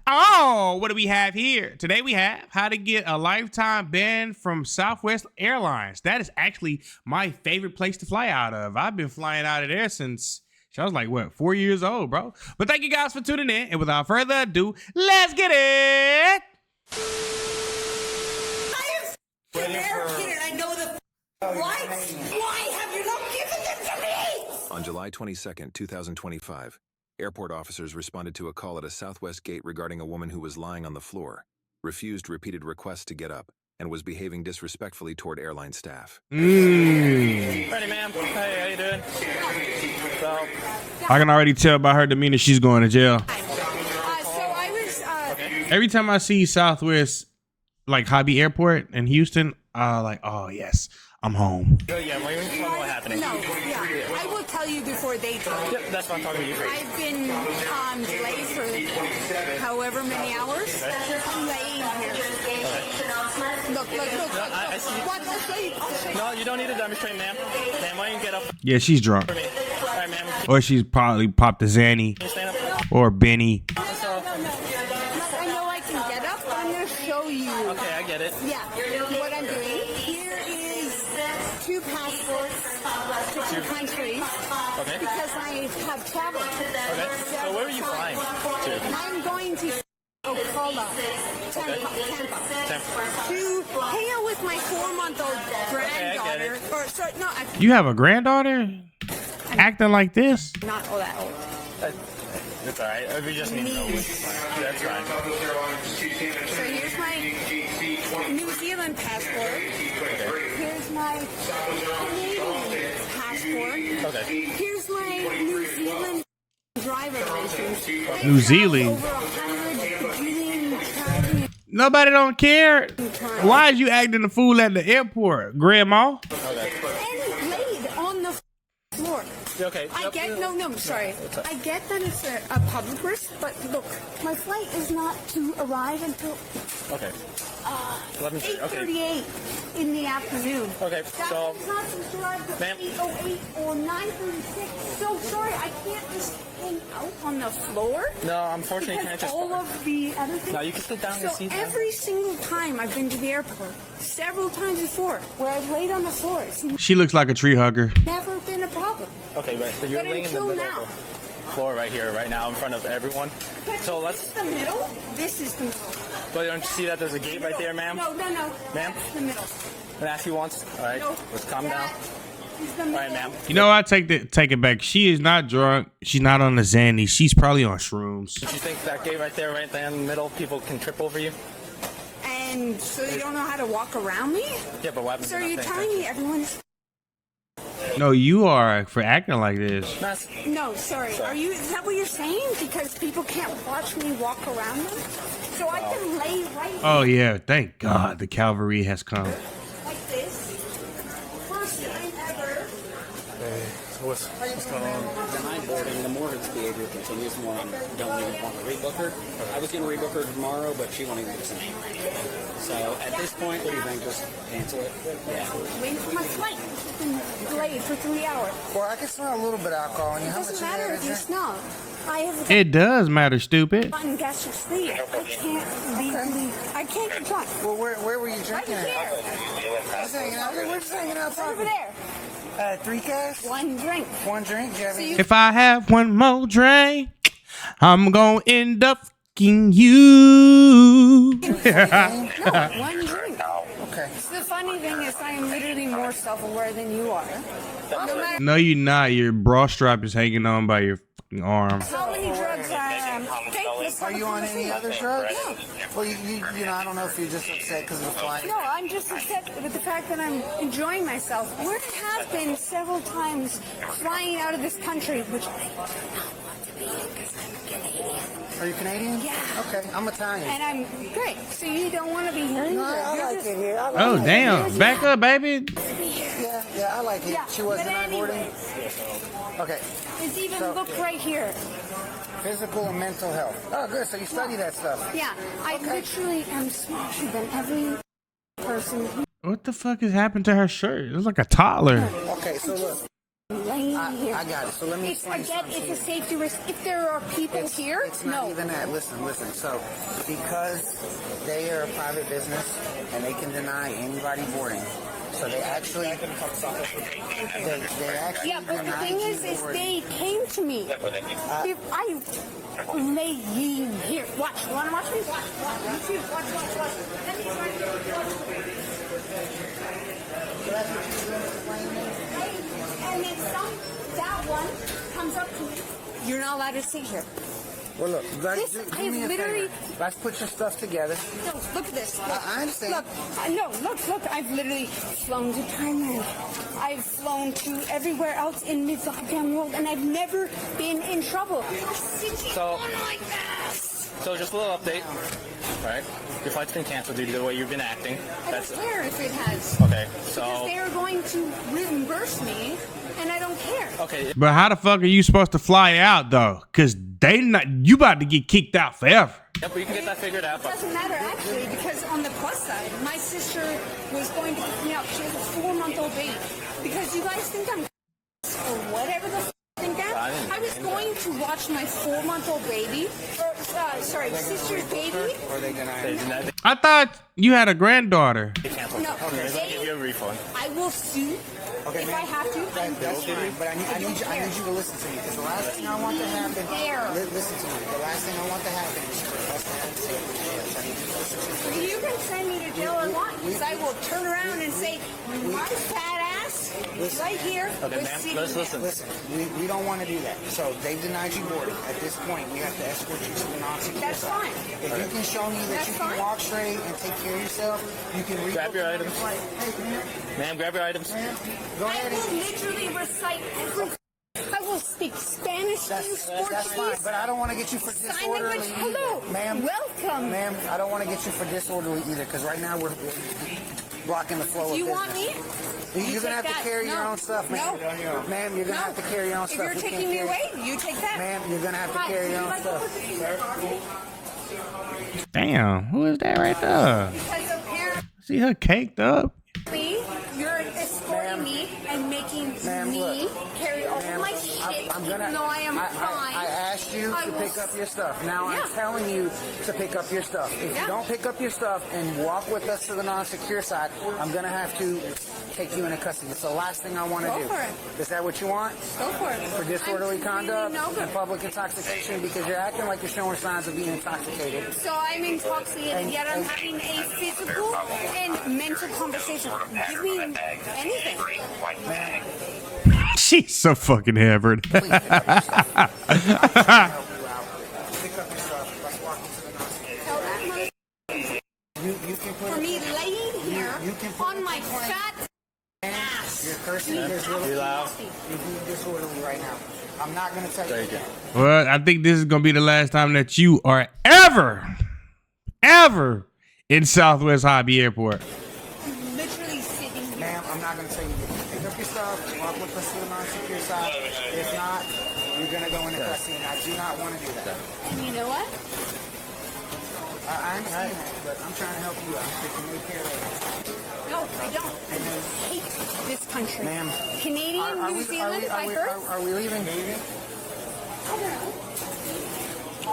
Oh, what do we have here? Today we have how to get a lifetime ban from Southwest Airlines. That is actually my favorite place to fly out of. I've been flying out of there since I was like, what, 4 years old, bro? But thank you guys for tuning in. And without further ado, let's get it. I know the what? Why have you not given them to me? On July 22nd, 2025, airport officers responded to a call at a Southwest gate regarding a woman who was lying on the floor, refused repeated requests to get up, and was behaving disrespectfully toward airline staff. Ready, ma'am. Hey, how you doing? So, I can already tell by her demeanor she's going to jail. So I was Every time I see Southwest, like Hobby Airport in Houston, like, oh yes, I'm home. yeah, what happening? no, yeah. I will tell you before they tell. Yep, that's what I'm talking to you for. I've been delayed for however many hours. I'm laying here. Look. I see. What? I'll show you. No, you don't need to demonstrate, ma'am. Ma'am, why don't you get up Yeah, she's drunk. for me? All right, ma'am. Or she's probably popped a Zanny Can you stand up? or Benny. No. I know I can get up, but I'm going to show you. Okay, I get it. Yeah, what I'm doing. Here is 2 passports to 2 countries. Okay. Because I have traveled. Okay. So where are you flying to? I'm going to Ocala, Tampa. To hang out with my 4-month-old granddaughter. it. Or sorry, no, You have a granddaughter acting like this? not all that old. It's all right. We just need to know which flying. That's fine. So here's my New Zealand passport. Here's my Canadian passport. Okay. Here's my New Zealand driver license. New Zealand? Over 100 bajillion traveling Nobody don't care. Why is you acting a fool at the airport, Grandma? and laid on the floor. Okay. I get sorry. I get that it's a public risk, but look, my flight is not to arrive until Okay. 8:38 in the afternoon. Okay, That so, is not to arrive until ma'am. 8:08 or 9:36. So sorry, I can't just hang out on the floor. No, unfortunately, you can't Because just. all of the other things. No, you can sit down and So see them. every single time I've been to the airport, several times before, where I've laid on the floor, it's She looks like a tree hugger. never been a problem. Okay, right. So you're But laying in the until middle now. of the floor right here, right now, in front of everyone. So This is the middle. This is the middle. But don't you see that there's a gate right there, ma'am? No. Ma'am? That's the middle. Can I ask you once? All right. No. Let's calm down. That is the All middle. right, ma'am. You know, I take it back. She is not drunk. She's not on the Zanny. She's probably on shrooms. Do you think that gate right there, right there in the middle, people can trip over you? And so you don't know how to walk around me? Yeah, but what happens? So if you're nothing? telling me everyone's... No, you are for acting like this. That's- No, sorry. Is that what you're saying? Because people can't watch me walk around them? So I can lay right Oh yeah, thank God the cavalry has come. like this. First time ever. What's going on? Denied boarding, the more his behavior continues, the more I don't even want to rebook her. I was going to rebook her tomorrow, but she won't even give us a name. So at this point, what do you think? Just cancel it? Yeah. Waiting for my flight. It's been delayed for 3 hours. Well, I can smell a little bit of alcohol in you. It How much doesn't is matter that? if you smell. I have It does matter, stupid. gotten gastric sleep. I can't legally. I can't get drunk. Well, where were you Right drinking at? here. Just hanging out. We're just hanging out Over talking. there. 3 cash? 1 drink. 1 drink? Do you have So any? you If I have one more drink, I'm gonna end up fucking you. No, 1 drink. Okay. The funny thing is, I am literally more self-aware than you are. No matter No, you're not. Your bra strap is hanging on by your fucking arm. how many drugs I take, this Are you on any other drugs? No. Well, you know, I don't know if you're just upset because of the flight. No, I'm just upset with the fact that I'm enjoying myself. Where I have been several times flying out of this country, which I do not want to be because I'm Canadian. Are you Canadian? Yeah. Okay, I'm Italian. And I'm great. So you don't want to be here either. No, I You're like just- it here. I like Oh it. damn! Back up, baby. Yeah, I like it. Yeah, She was but denied boarding? anyways, Okay. it's even So- look right here. Physical and mental health. Oh, good. So you study that stuff. Yeah, I literally am smarter than every person who What the fuck has happened to her shirt? It was like a toddler. Okay, so look. laying in here. I got it. So let me explain something to It's you. a safety risk. If there are people here, It's not no. even that. Listen. So, because they are a private business and they can deny anybody boarding, so they actually, they actually Yeah, but the denied thing you is boarding. they came to me. If I lay you here, watch. You wanna watch me? Watch. You too. Watch. Let me try to and then that one comes up to me. You're not allowed to sit here. Well, look, let's This, do I me a literally- favor. Let's put your stuff together. No, look at this. Look, I understand. Look. I've literally flown to Thailand. I've flown to everywhere else in the goddamn world, and I've never been in trouble. So- like this. So just a little update, right? Your flight's been canceled due to the way you've been acting. I That's don't care if it has. okay. Because So they are going to reimburse me, and I don't care. okay. But how the fuck are you supposed to fly out though? Cause you about to get kicked out forever. Yep, we can get that figured out. It But doesn't matter actually, because on the plus side, my sister was going to pick me up. She has a 4-month-old baby. Because you guys think I'm or whatever the think that. I was going to watch my 4-month-old baby, sister's baby. Or they deny they it. did not- I thought you had a granddaughter. they canceled. No, They're gonna give you a refund. I will sue Okay, if man. I have to. That's fine, but I need you to listen to me, because the last thing I want to happen. There. Listen to me. The last thing I want to happen is for us to have to say, yes, I need you to listen to me. You can send me to jail or not, because I will turn around and say, my fat ass right here Okay, was ma'am, sitting let's there. listen. Listen, we don't want to do that. So they've denied you boarding. At this point, we have to escort you to the non-secure That's side. fine. If you can show me that That's you fine. can walk straight and take care of yourself, you can Grab your items. flight. Hey, Ma'am, grab your items. go I ahead. will literally recite every. I will speak Spanish to you, That's fine, Portuguese, but I don't want to get you for sign language. disorderly. Hello, Ma'am. welcome. Ma'am, I don't want to get you for disorderly either, because right now we're blocking the flow Do you of want me? business. You're going to have take to that. carry your No. own stuff, ma'am. No. Ma'am, you're going to No. have to carry your own If stuff. you're We can't taking me carry- away, you take that. Ma'am, you're going to have to Hi, carry would your you own like to stuff. put this in your car? Damn, who is that right there? Because apparently See her caked up. you're escorting me and making Ma'am, me look. carry all Ma'am, my shit, I'm even though I am fine. I asked you I to will- pick up your stuff. Now Yeah. I'm telling you to pick up your stuff. If Yeah. you don't pick up your stuff and walk with us to the non-secure side, I'm going to have to take you into custody. It's the last thing I want to Go do. for it. Is that what you want? Go for it. For disorderly I'm conduct completely no good. and public intoxication, because you're acting like you're showing signs of being intoxicated. So I'm intoxicated, yet I'm having a physical and mental conversation. Give me anything. She's so fucking Harvard. Please pick up your stuff. I'll help you out. Pick up your stuff. Let's walk into the non-secure. Tell that mother You can put for me laying here you can put on my fat ass. You're cursing disorderly. You loud. You're being disorderly right now. I'm not going to tell you Thank you. again. Well, I think this is gonna be the last time that you are ever in Southwest Hobby Airport. I'm literally sitting here. Ma'am, I'm not going to tell you again. Pick up your stuff, walk with us to the non-secure side. If not, you're going to go into custody, and I do not want to do that. And you know what? I understand that, but I'm trying to help you out. You can make care of it. No, I don't. I hate this country. Ma'am, Canadian, New Zealand, I heard. are we leaving? I don't know.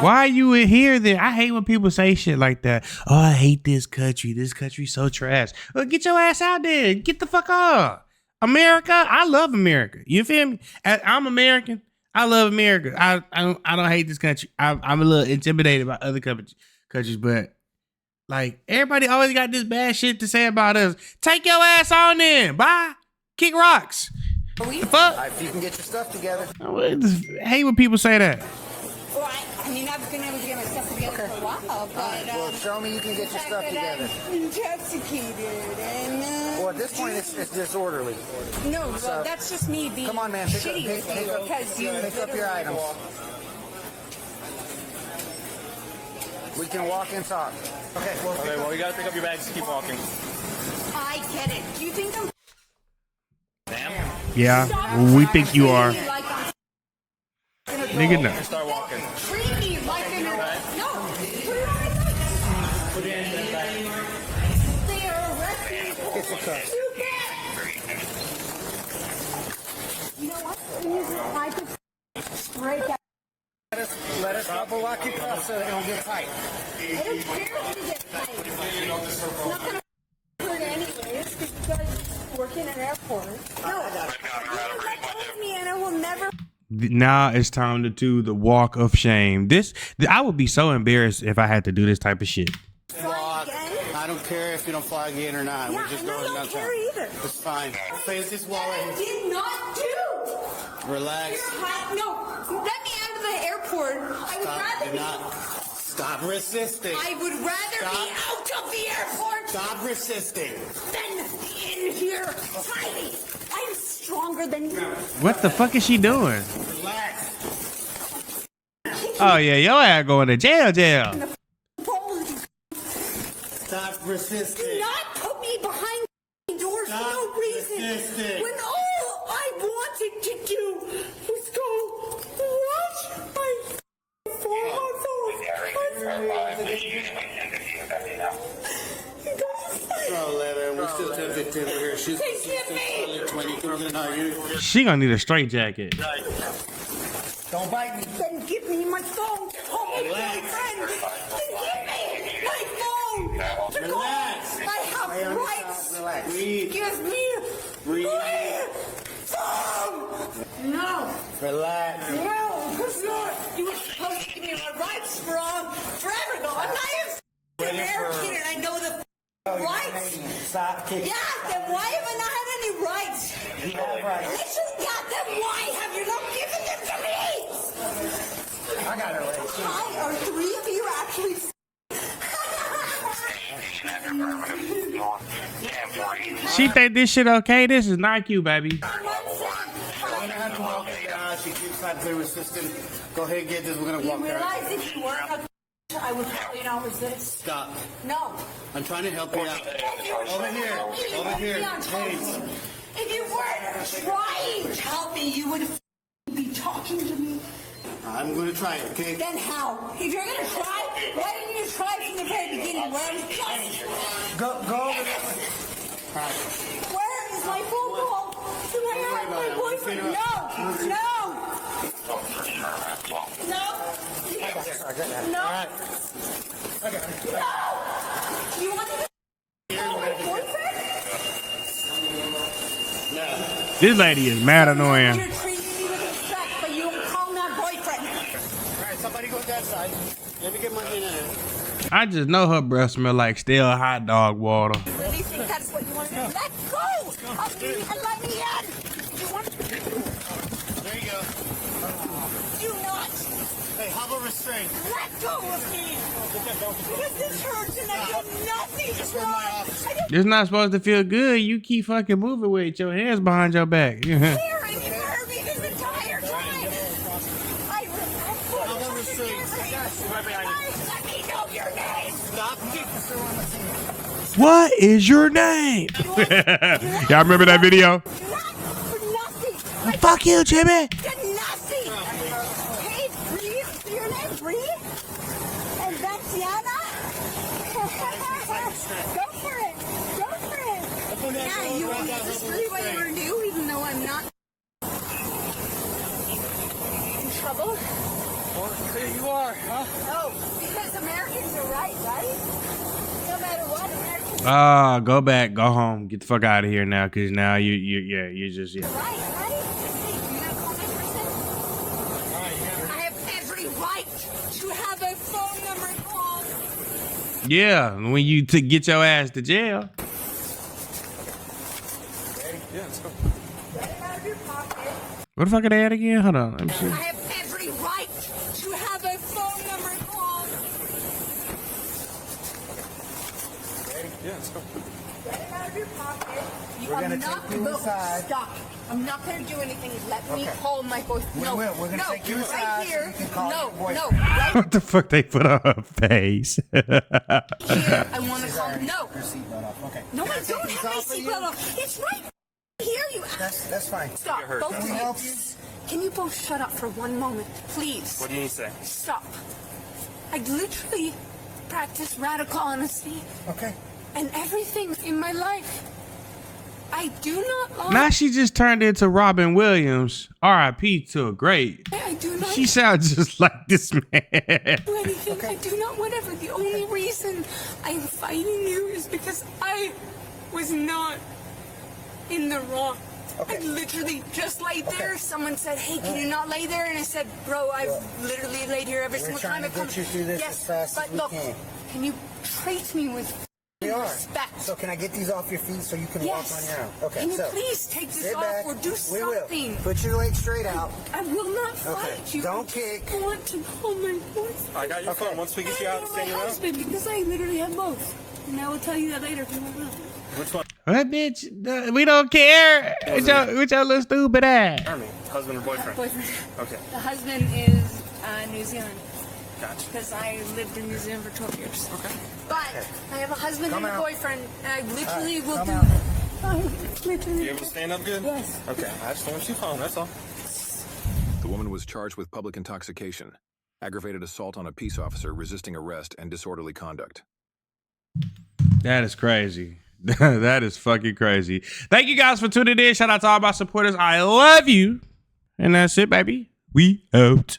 Why are you in here then? I hate when people say shit like that. Oh, I hate this country. This country's so trash. Well, get your ass out there. Get the fuck up. America, I love America. You feel me? I'm American. I love America. I don't hate this country. I'm a little intimidated by other countries, but like everybody always got this bad shit to say about us. Take your ass on in. Bye. Kick rocks. The fuck? If you can get your stuff together. I hate when people say that. Well, I mean, I've been able to get my stuff together for a while, but Well, show me you can get the your fact stuff that together. I'm intoxicated and Well, at this point, it's disorderly. no, well, that's just me being Come on, man. Pick shitty with you because you up your items. We can walk and talk. Okay, well, Okay, well, you gotta pick up your bags and keep walking. I get it. Do you think I'm? Ma'am, Yeah, we think you are. Treat me like I'm Nigga, no. start walking. Treat me like an no. Put it on my leg. Put your hands back. They are arresting me. It's a cut. You know what? I could break out. Let us double lock you up so they don't get tight. I don't care if you get tight. It's not going to hurt anyways because you guys work in an airport. No, you let go of me and I will never. Now it's time to do the walk of shame. I would be so embarrassed if I had to do this type of shit. Fly again? I don't care if you don't fly again or not. Yeah, We're just and I going don't downtown. care either. It's fine. Face this wallet. I did not do. Relax. No, let me out of the airport. I would rather Do not. Stop resisting. I would rather be Stop. out of the airport Stop resisting. than in here fighting. I'm stronger than you. What the fuck is she doing? Relax. Oh yeah, your ass going to jail. Stop resisting. Do not put me behind doors for no reason. resisting. When all I wanted to do was go watch my 11. We're still 10-15. We're here. She's They give me. She gonna need a straight jacket. Don't bite me. Then give me my phone. Oh, my boyfriend. Then give me my phone. To go. Relax. I have rights. Relax. Breathe. Give me my phone. No. Relax. No, because you were supposed to give me my rights forever ago. I'm not even American and I know the rights. Stop kicking. Yeah, then why have I not had any rights? You have rights. Listen, God, then why have you not given them to me? I got it right. Why are three of you actually? She think this shit okay? This is not cute, baby. She keeps not very resistant. Go ahead and get this. We're going to You walk there. realize if you weren't a I would probably not resist. Stop. No. I'm trying to help you out. Over here. Over here. Hey. If you weren't trying to help me, you would be talking to me. I'm going to try it, okay? Then how? If you're gonna try, why didn't you try from the very beginning? Where I was just. Go over there. Where is my phone call? To my boyfriend? No. No. No. No. No. You want to know my boyfriend? This lady is mad annoying. You're treating me with respect, but you don't call my boyfriend. All right, somebody go that side. Let me get my hand in it. I just know her breath smell like stale hot dog water. Really think that's what you want to do? Let go of me and let me in. You want to? There you go. Do not Hey, how about restraint? let go of me. Because this hurts and I feel nothing Just from my wrong. office. I don't It's not supposed to feel good. You keep fucking moving with your hands behind your back. care and you hurt me this entire time. How about restraint? Let me know your name. Stop kicking. What is your name? Y'all remember that video? Not for nothing. Fuck you, Jimmy. I did nothing. Hey, Bree, your name Bree? And Betiana? Go for it. Go for it. Yeah, you want this is really what you were do, even though I'm not in trouble. Well, here you are, huh? Oh, because Americans are right? No matter what, Americans Go back, go home, get the fuck out of here now, cause now you just are right? Hey, you gonna call my person? I have every right to have a phone number call. yeah. When you get your ass to jail. Yeah, let's go. Get it out of your pocket. What the fuck are they at again? Hold on, let me see. I have every right to have a phone number call. Yeah, let's go. Get it out of your pocket. We're gonna take you inside. Stop. I'm not going to do anything. Let me call my boyfriend. We No, will. We're gonna no, take you right inside so here. you can call no, your boyfriend. no, right What the fuck they put on her face? here. I want to call. No, Your seatbelt off. Okay. no, I Can don't these have my off of you? seatbelt on. It's right here. You That's fine. stop. Both Can we of help you. you? Can you both shut up for one moment, please? What do you need to say? Stop. I literally practice radical honesty Okay. and everything in my life. I do not lie. Now she just turned into Robin Williams, R.I.P. to a great. I do not She sounds just like this man. do anything. I do not whatever. The only reason I'm fighting you is because I was not in the wrong. I literally just laid there. Someone said, "Hey, can you not lay there?" And I said, "Bro, I've literally laid here every single time I come." We're trying to get you through this as fast as we can. Can you treat me with We are. respect? So can I get these off your feet so you can walk on your own? Okay, Can you so please take this sit off back. or do We something? will. Put your legs straight out. I will not fight Okay, you. don't I kick. just want to call my boyfriend. I got your phone. Once we get you out, And stay my around. husband, because I literally have both. And I will tell you that later if you want to know. Which one? What bitch? We don't care. With your little stupid ass. Army. Husband or boyfriend? Boyfriend. Okay. The husband is New Zealand. Gotcha. Because I lived in New Zealand for 12 years. Okay. But I have a husband Come and a out. boyfriend, and I literally will come do. out. I literally. You able to stand up good? Yes. Okay. I just don't want you falling. That's all. The woman was charged with public intoxication, aggravated assault on a peace officer resisting arrest, and disorderly conduct. That is crazy. That is fucking crazy. Thank you guys for tuning in. Shout out to all my supporters. I love you. And that's it, baby. We out.